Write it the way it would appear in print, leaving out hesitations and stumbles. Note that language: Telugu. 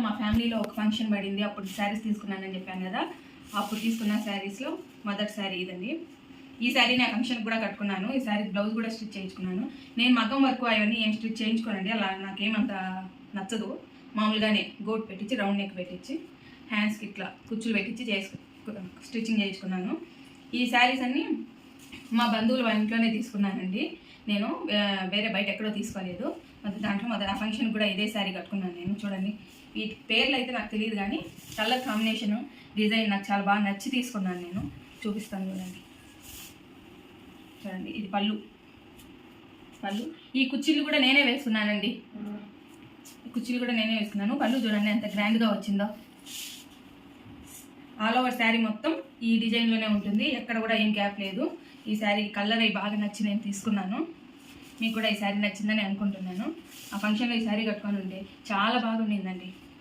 మా ఫ్యామిలీలో ఒక ఫంక్షన్ పడింది, అప్పుడు శారీస్ తీసుకున్నానని చెప్పాను కదా. అప్పుడు తీసుకున్న శారీస్లో మొదటి శారీ ఇదండి. ఈ శారీ నేను ఫంక్షన్కి కూడా కట్టుకున్నాను. ఈ శారీ బ్లౌజ్ కూడా స్టిచ్ చేయించుకున్నాను. నేను మగ్గం వర్క్ అవన్నీ ఏం స్టిచ్ చేయించుకోనండి, అలా నాకేమంత నచ్చదు. మామూలుగానే గోట్ పెట్టించి రౌండ్ నెక్ పెట్టించి హ్యాండ్స్కి ఇట్లా కుచ్చులు పెట్టించి స్టిచ్చింగ్ చేయించుకున్నాను. ఈ శారీస్ అన్నీ మా బంధువుల ఇంట్లోనే తీసుకున్నానండి. నేను వేరే బయట ఎక్కడో తీసుకోలేదు. దాంట్లో ఆ ఫంక్షన్ కూడా ఇదే శారీ కట్టుకున్నాను నేను. చూడండి, ఈ పేర్లు అయితే నాకు తెలియదు కానీ కలర్ కాంబినేషను డిజైన్ నాకు చాలా బాగా నచ్చి తీసుకున్నాను. నేను చూపిస్తాను చూడండి. చూడండి, ఇది పళ్ళు. ఈ కుర్చీలు కూడా నేనే వేసుకున్నానండి. కుర్చీలు కూడా నేనే వేసుకున్నాను. పళ్ళు చూడండి ఎంత గ్రాండ్గా వచ్చిందో. ఆల్ ఓవర్ శారీ మొత్తం ఈ డిజైన్లోనే ఉంటుంది, ఎక్కడ కూడా ఏం గ్యాప్ లేదు. ఈ శారీ కలర్ అవి బాగా నచ్చి నేను తీసుకున్నాను. మీకు కూడా ఈ శారీ నచ్చిందని అనుకుంటున్నాను. ఆ ఫంక్షన్లో ఈ శారీ కట్టుకొని ఉంటే చాలా బాగుండిందండి.